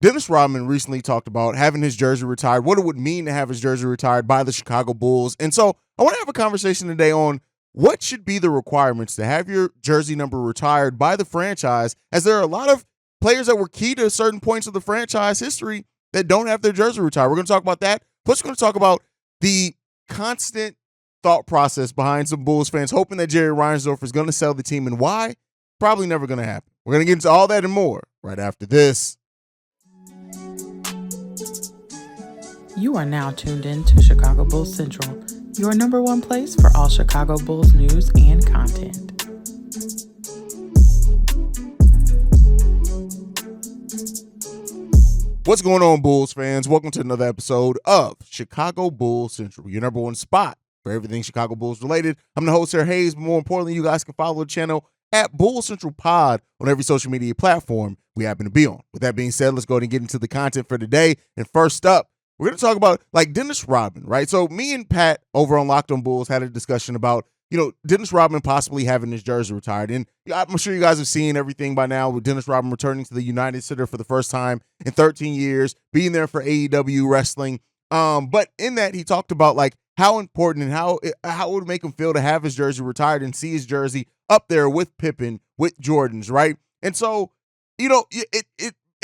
Dennis Rodman recently talked about having his jersey retired, what it would mean to have his jersey retired by the Chicago Bulls. And so I want to have a conversation today on what should be the requirements to have your jersey number retired by the franchise, as there are a lot of players that were key to certain points of the franchise history that don't have their jersey retired. We're going to talk about that. Plus, we're going to talk about the constant thought process behind some Bulls fans hoping that Jerry Reinsdorf is going to sell the team and why. Probably never going to happen. We're going to get into all that and more right after this. You are now tuned in to Chicago Bulls Central, your number one place for all Chicago Bulls news and content. What's going on, Bulls fans? Welcome to another episode of Chicago Bulls Central, your number one spot for everything Chicago Bulls related. I'm the host here, Haize, but more importantly, you guys can follow the channel at Bulls Central Pod on every social media platform we happen to be on. With that being said, let's go ahead and get into the content for today. And first up, we're going to talk about Dennis Rodman, right? So me and Pat over on Locked on Bulls had a discussion about, Dennis Rodman possibly having his jersey retired. And I'm sure you guys have seen everything by now with Dennis Rodman returning to the United Center for the first time in 13 years, being there for AEW wrestling. But in that, he talked about how important and how it would make him feel to have his jersey retired and see his jersey up there with Pippen, with Jordan's, right? And so,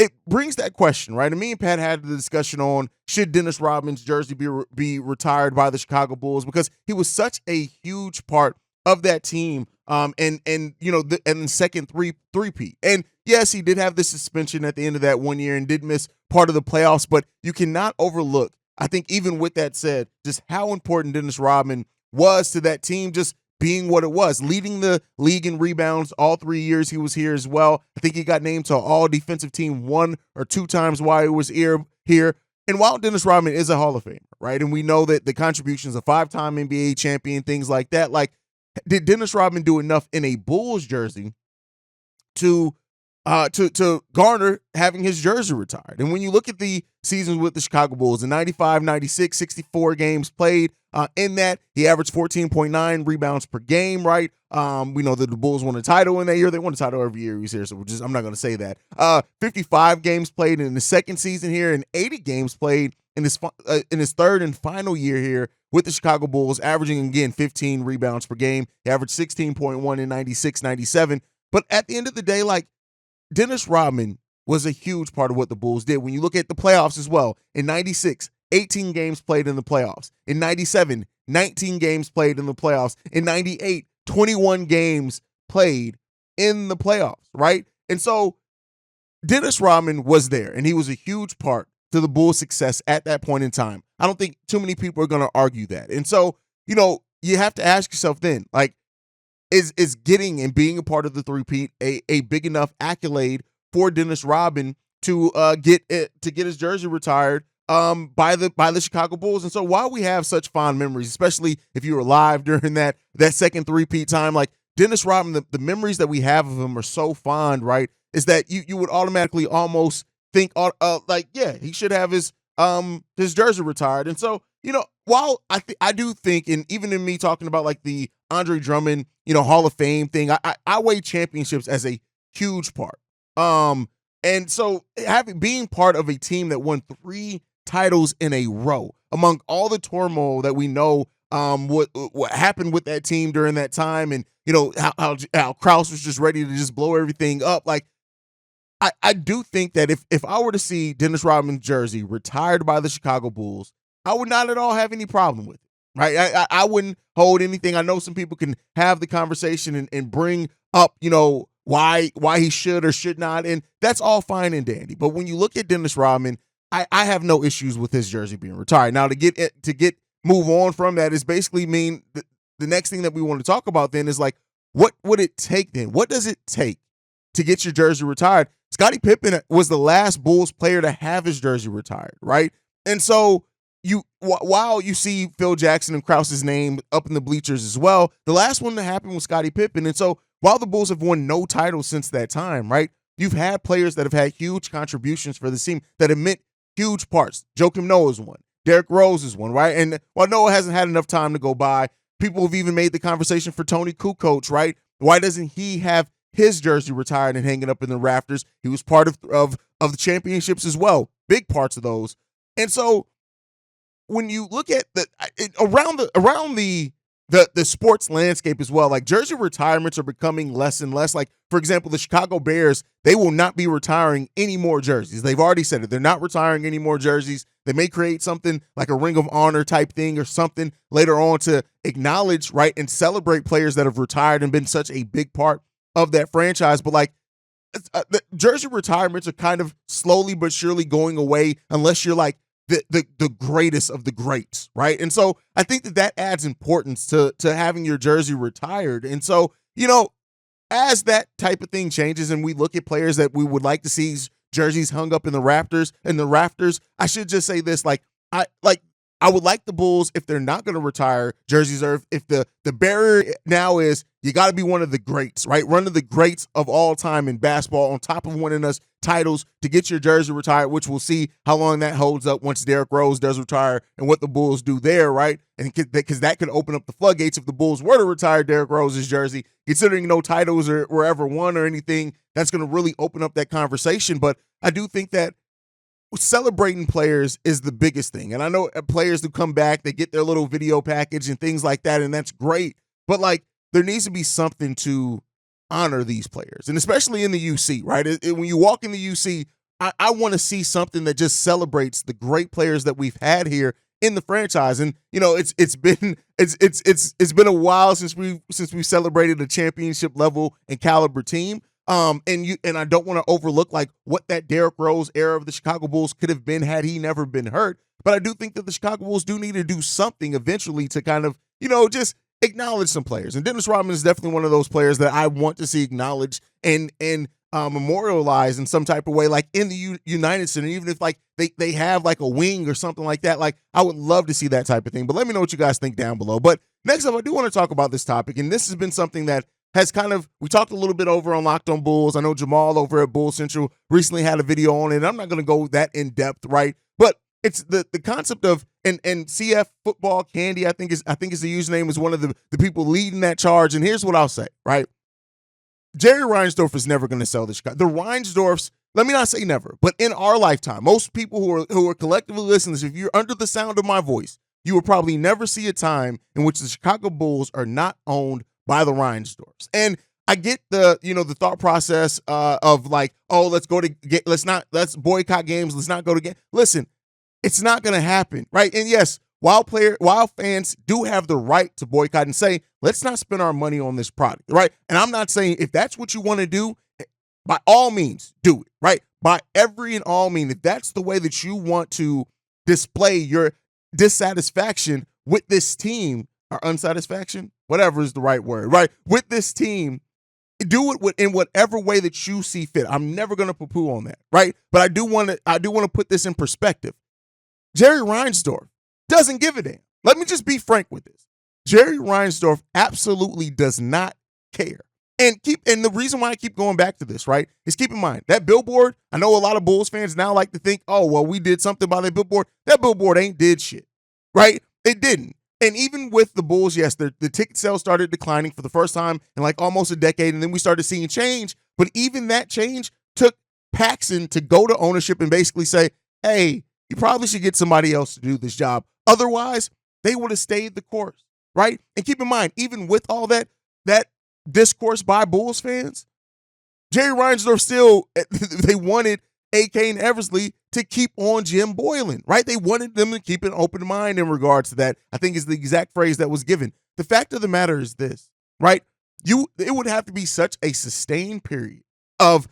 it brings that question, right? And me and Pat had the discussion on should Dennis Rodman's jersey be retired by the Chicago Bulls, because he was such a huge part of that team, and the second three-peat. And yes, he did have the suspension at the end of that 1 year and did miss part of the playoffs, but you cannot overlook, I think, even with that said, just how important Dennis Rodman was to that team, just being what it was, leading the league in rebounds all 3 years he was here as well. I think he got named to all defensive team 1 or 2 times while he was here. And while Dennis Rodman is a Hall of Famer, right, and we know that the contributions, a 5-time NBA champion, things like that, did Dennis Rodman do enough in a Bulls jersey to garner having his jersey retired? And when you look at the seasons with the Chicago Bulls, in 95, 96, 64 games played, in that, he averaged 14.9 rebounds per game, right? We know that the Bulls won a title in that year. They won a title every year he was here, so I'm not going to say that. 55 games played in the second season here, and 80 games played in his third and final year here with the Chicago Bulls, averaging, again, 15 rebounds per game. He averaged 16.1 in 96, 97. But at the end of the day, Dennis Rodman was a huge part of what the Bulls did. When you look at the playoffs as well, in 96, 18 games played in the playoffs. In 97, 19 games played in the playoffs. In 98, 21 games played in the playoffs, right? And so Dennis Rodman was there, and he was a huge part to the Bulls' success at that point in time. I don't think too many people are going to argue that. And so, you have to ask yourself then, is getting and being a part of the three-peat a big enough accolade for Dennis Rodman to get his jersey retired by the Chicago Bulls? And so while we have such fond memories, especially if you were alive during that second three-peat time, Dennis Rodman, the memories that we have of him are so fond, right? Is that you would automatically almost think, yeah, he should have his jersey retired. And so, while I do think, and even in me talking about the Andre Drummond, Hall of Fame thing, I weigh championships as a huge part. And so being part of a team that won 3 titles in a row, among all the turmoil that we know, what happened with that team during that time, and how Krause was just ready to just blow everything up. I do think that if I were to see Dennis Rodman's jersey retired by the Chicago Bulls, I would not at all have any problem with it, right? I wouldn't hold anything. I know some people can have the conversation and bring up, why he should or should not, and that's all fine and dandy. But when you look at Dennis Rodman, I have no issues with his jersey being retired. Now, to move on from that is basically mean the next thing that we want to talk about then is what would it take then? What does it take to get your jersey retired? Scottie Pippen was the last Bulls player to have his jersey retired, right? And so while you see Phil Jackson and Krause's name up in the bleachers as well, the last one to happen was Scottie Pippen. And so while the Bulls have won no titles since that time, right, you've had players that have had huge contributions for the team that have meant huge parts. Joakim Noah's one. Derrick Rose is one, right? And while Noah hasn't had enough time to go by, people have even made the conversation for Tony Kukoc, right? Why doesn't he have his jersey retired and hanging up in the rafters. He was part of the championships as well, big parts of those. And so when you look at around the sports landscape as well, like jersey retirements are becoming less and less. Like, for example, the Chicago Bears, they will not be retiring any more jerseys. They've already said it. They're not retiring any more jerseys. They may create something like a Ring of Honor type thing or something later on to acknowledge, right, and celebrate players that have retired and been such a big part of that franchise. But like, the jersey retirements are kind of slowly but surely going away unless you're like the greatest of the greats, right? And so I think that adds importance to having your jersey retired. And so, as that type of thing changes and we look at players that we would like to see jerseys hung up in the rafters, I should just say this, I would like the Bulls, if they're not going to retire jerseys, or if the barrier now is you got to be one of the greats, right? One of the greats of all time in basketball, on top of winning us titles, to get your jersey retired, which we'll see how long that holds up once Derrick Rose does retire and what the Bulls do there, right? And because that could open up the floodgates if the Bulls were to retire Derrick Rose's jersey, considering no titles were ever won or anything. That's going to really open up that conversation. But I do think that celebrating players is the biggest thing. And I know players who come back, they get their little video package and things like that, and that's great. But like, there needs to be something to honor these players, and especially in the UC, right? When you walk in the UC, I want to see something that just celebrates the great players that we've had here in the franchise. And it's been a while since we celebrated a championship level and caliber team. And I don't want to overlook like what that Derrick Rose era of the Chicago Bulls could have been had he never been hurt. But I do think that the Chicago Bulls do need to do something eventually to kind of, just acknowledge some players. And Dennis Rodman is definitely one of those players that I want to see acknowledged and memorialized in some type of way, like in the United Center, even if like they have like a wing or something like that. Like, I would love to see that type of thing. But let me know what you guys think down below. But next up, I do want to talk about this topic, and this has been something that has we talked a little bit over on Locked on Bulls. I know Jamal over at Bull Central recently had a video on it, and I'm not going to go that in depth, right? But it's the concept of, and CF Football Candy, I think is the username, is one of the people leading that charge. And here's what I'll say, right? Jerry Reinsdorf is never going to sell the Chicago. The Reinsdorfs, let me not say never, but in our lifetime, most people who are collectively listening, if you're under the sound of my voice, you will probably never see a time in which the Chicago Bulls are not owned by the Reinsdorfs. And I get the thought process of like, oh, let's boycott games. Let's not go to games. Listen, it's not going to happen, right? And yes, while fans do have the right to boycott and say, let's not spend our money on this product, right? And I'm not saying if that's what you want to do, by all means, do it, right? By every and all means, if that's the way that you want to display your dissatisfaction with this team, or unsatisfaction, whatever is the right word, right? With this team, do it in whatever way that you see fit. I'm never going to poo-poo on that, right? But I do want to put this in perspective. Jerry Reinsdorf doesn't give a damn. Let me just be frank with this. Jerry Reinsdorf absolutely does not care. And the reason why I keep going back to this, right, is keep in mind that billboard. I know a lot of Bulls fans now like to think, oh, well, we did something by that billboard. That billboard ain't did shit, right? It didn't. And even with the Bulls, yes, the ticket sales started declining for the first time in like almost a decade, and then we started seeing change. But even that change took Paxson to go to ownership and basically say, hey, you probably should get somebody else to do this job. Otherwise, they would have stayed the course, right? And keep in mind, even with all that discourse by Bulls fans, Jerry Reinsdorf still, they wanted AK and Eversley to keep on Jim Boylan, right? They wanted them to keep an open mind in regards to that. I think is the exact phrase that was given. The fact of the matter is this, right? It would have to be such a sustained period of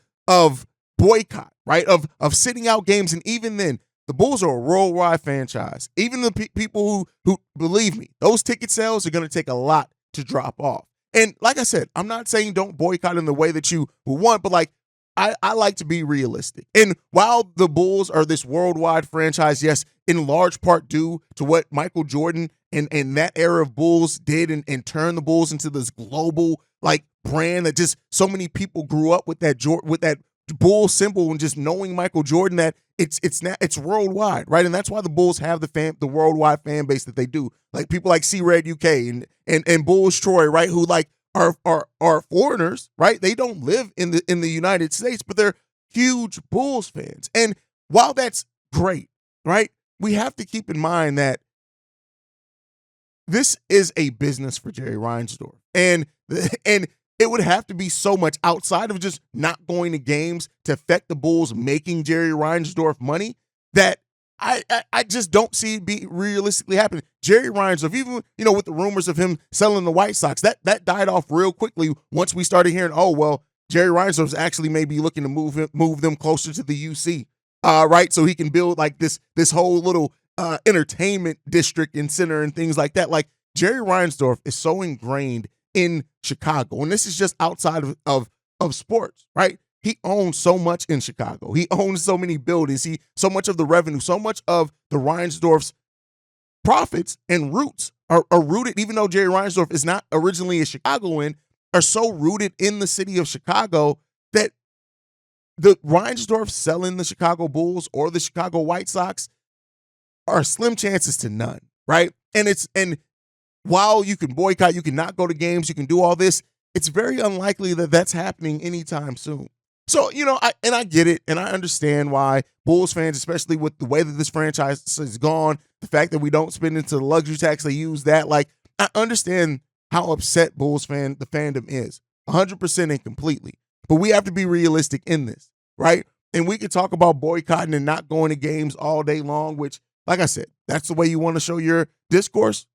boycott, right? Of sitting out games. And even then, the Bulls are a worldwide franchise. Even the people who believe me, those ticket sales are going to take a lot to drop off. And like I said, I'm not saying don't boycott in the way that you would want, but like, I like to be realistic. And while the Bulls are this worldwide franchise, yes, in large part due to what Michael Jordan and that era of Bulls did and turned the Bulls into this global like brand that just so many people grew up with that Bull symbol and just knowing Michael Jordan, that it's worldwide, right? And that's why the Bulls have the worldwide fan base that they do. Like people like C-Red UK and Bulls Troy, right? Who like are foreigners, right? They don't live in the United States, but they're huge Bulls fans. And while that's great, right? We have to keep in mind that this is a business for Jerry Reinsdorf. And it would have to be so much outside of just not going to games to affect the Bulls making Jerry Reinsdorf money that I just don't see it be realistically happening. Jerry Reinsdorf, even with the rumors of him selling the White Sox, that died off real quickly once we started hearing, oh well, Jerry Reinsdorf's actually maybe looking to move them closer to the UC, right? So he can build like this whole little entertainment district and center and things like that. Like Jerry Reinsdorf is so ingrained in Chicago, and this is just outside of sports, right? He owns so much in Chicago. He owns so many buildings. So much of the revenue, so much of the Reinsdorf's profits and roots are rooted, even though Jerry Reinsdorf is not originally a Chicagoan, are so rooted in the city of Chicago that the Reinsdorf selling the Chicago Bulls or the Chicago White Sox are slim chances to none, right? And while you can boycott, you can not go to games, you can do all this, it's very unlikely that that's happening anytime soon. So, I get it, and I understand why Bulls fans, especially with the way that this franchise has gone, the fact that we don't spend into the luxury tax, they use that. Like, I understand how upset the fandom is, 100% and completely. But we have to be realistic in this, right? And we can talk about boycotting and not going to games all day long, which, like I said, that's the way you want to show your discourse.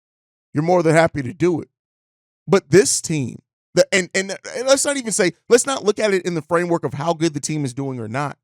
You're more than happy to do it. But this team, and let's not look at it in the framework of how good the team is doing or not.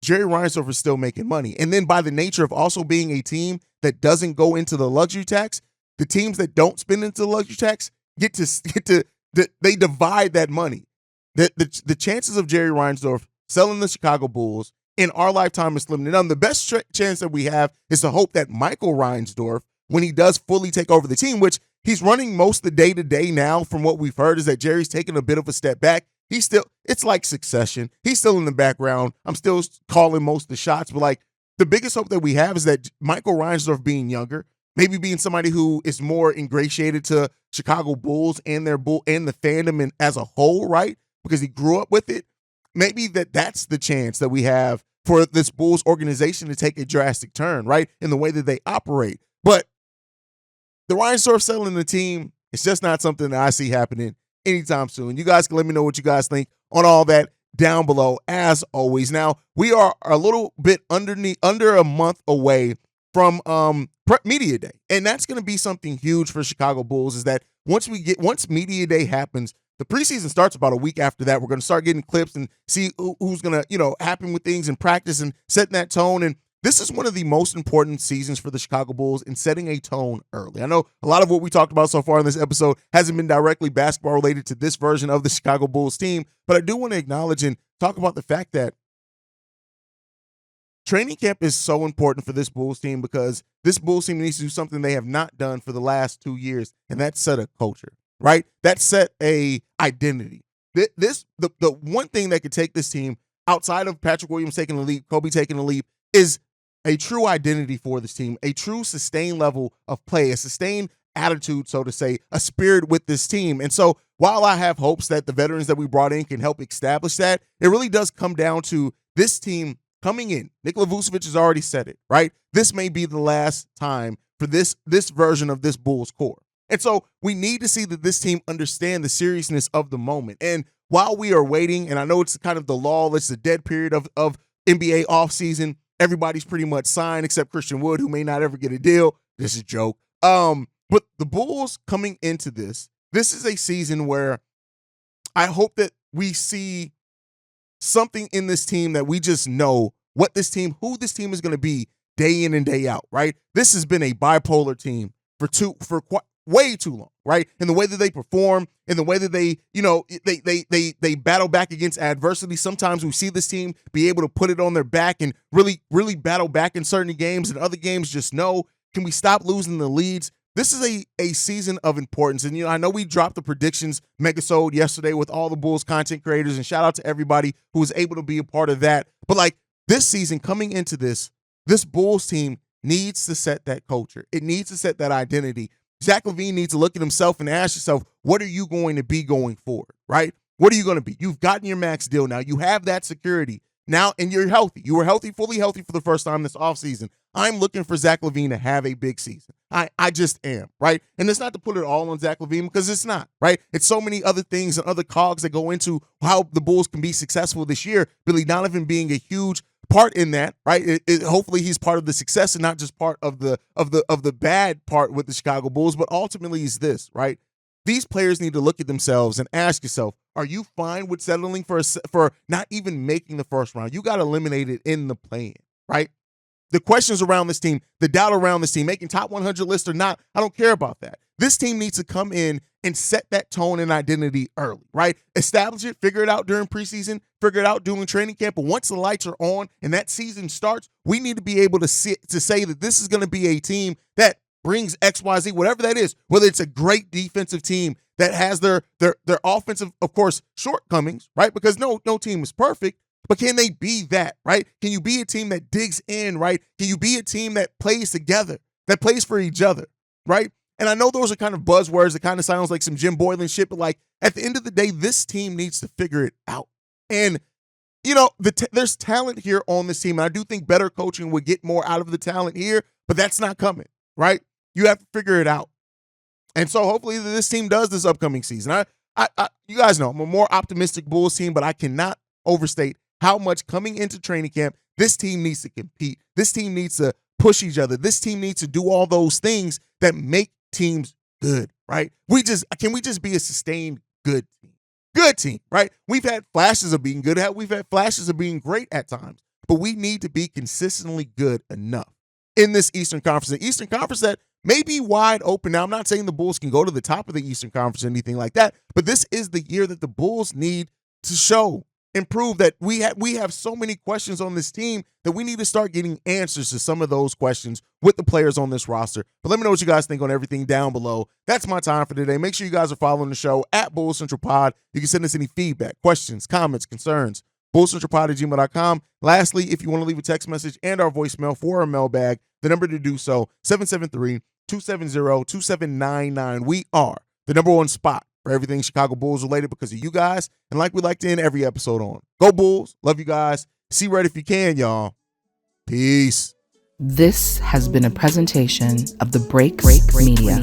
Jerry Reinsdorf is still making money. And then by the nature of also being a team that doesn't go into the luxury tax, the teams that don't spend into the luxury tax they divide that money. The chances of Jerry Reinsdorf selling the Chicago Bulls in our lifetime is slim to none. The best chance that we have is to hope that Michael Reinsdorf, when he does fully take over the team, which he's running most of the day-to-day now, from what we've heard, is that Jerry's taking a bit of a step back. It's like Succession. He's still in the background. I'm still calling most of the shots, but like the biggest hope that we have is that Michael Reinsdorf being younger, maybe being somebody who is more ingratiated to Chicago Bulls and the fandom and as a whole, right? Because he grew up with it. Maybe that's the chance that we have for this Bulls organization to take a drastic turn, right? In the way that they operate. But the Reinsdorf selling the team, it's just not something that I see happening anytime soon. You guys can let me know what you guys think on all that down below, as always. Now, we are a little bit under a month away from Media Day, and that's going to be something huge for Chicago Bulls, is that once Media Day happens, the preseason starts about a week after that. We're going to start getting clips and see who's going to, happen with things in practice and setting that tone. And this is one of the most important seasons for the Chicago Bulls in setting a tone early. I know a lot of what we talked about so far in this episode hasn't been directly basketball related to this version of the Chicago Bulls team, but I do want to acknowledge and talk about the fact that training camp is so important for this Bulls team, because this Bulls team needs to do something they have not done for the last 2 years, and that's set a culture, right? That set a identity. The one thing that could take this team outside of Patrick Williams taking the leap, Kobe taking the leap, is a true identity for this team, a true sustained level of play, a sustained attitude, so to say, a spirit with this team. And so while I have hopes that the veterans that we brought in can help establish that, it really does come down to this team coming in. Nikola Vucevic has already said it, right? This may be the last time for this version of this Bulls core. And so we need to see that this team understand the seriousness of the moment. And while we are waiting, and I know it's kind of the lull, it's the dead period of NBA offseason, everybody's pretty much signed except Christian Wood, who may not ever get a deal. This is a joke. But the Bulls coming into this is a season where I hope that we see something in this team that we just know who this team is going to be day in and day out, right? This has been a bipolar team for way too long, right? In the way that they perform, in the way that they battle back against adversity. Sometimes we see this team be able to put it on their back and really, really battle back in certain games, and other games just know, can we stop losing the leads? This is a season of importance. And, I know we dropped the predictions megasode yesterday with all the Bulls content creators, and shout out to everybody who was able to be a part of that. But like this season coming into this Bulls team needs to set that culture. It needs to set that identity. Zach LaVine needs to look at himself and ask yourself, what are you going to be going forward, right? What are you going to be? You've gotten your max deal now. You have that security now, and you're healthy. You were healthy, fully healthy for the first time this offseason. I'm looking for Zach LaVine to have a big season. I just am, right? And it's not to put it all on Zach LaVine because it's not, right? It's so many other things and other cogs that go into how the Bulls can be successful this year. Billy Donovan being a huge part in that, right? Hopefully he's part of the success and not just part of the bad part with the Chicago Bulls, but ultimately is this, right? These players need to look at themselves and ask yourself, are you fine with settling for not even making the first round? You got eliminated in the play-in, right? The questions around this team, the doubt around this team, making top 100 list or not, I don't care about that. This team needs to come in and set that tone and identity early, right? Establish it, figure it out during preseason, figure it out during training camp. But once the lights are on and that season starts, we need to be able to say that this is going to be a team that brings XYZ, whatever that is, whether it's a great defensive team that has their offensive, of course, shortcomings, right? Because no team is perfect. But can they be that, right? Can you be a team that digs in, right? Can you be a team that plays together, that plays for each other, right? And I know those are kind of buzzwords that kind of sounds like some Jim Boylan shit, but like at the end of the day, this team needs to figure it out. And, you know, there's talent here on this team. And I do think better coaching would get more out of the talent here, but that's not coming, right? You have to figure it out. And so hopefully this team does this upcoming season. You guys know I'm a more optimistic Bulls team, but I cannot overstate how much coming into training camp, this team needs to compete. This team needs to push each other. This team needs to do all those things that make teams good, right? Can we just be a sustained good team? Good team, right? We've had flashes of being good. We've had flashes of being great at times, but we need to be consistently good enough in this Eastern Conference. The Eastern Conference that may be wide open. Now, I'm not saying the Bulls can go to the top of the Eastern Conference or anything like that, but this is the year that the Bulls need to show and prove that we have so many questions on this team that we need to start getting answers to some of those questions with the players on this roster. But let me know what you guys think on everything down below. That's my time for today. Make sure you guys are following the show at Bulls Central Pod. You can send us any feedback, questions, comments, concerns, bullscentralpod@gmail.com. Lastly, if you want to leave a text message and our voicemail for our mailbag, the number to do so, 773-270-2799. We are the number one spot for everything Chicago Bulls related because of you guys. And like we like to end every episode on, go Bulls. Love you guys. See Red if you can, y'all. Peace. This has been a presentation of the Break Media.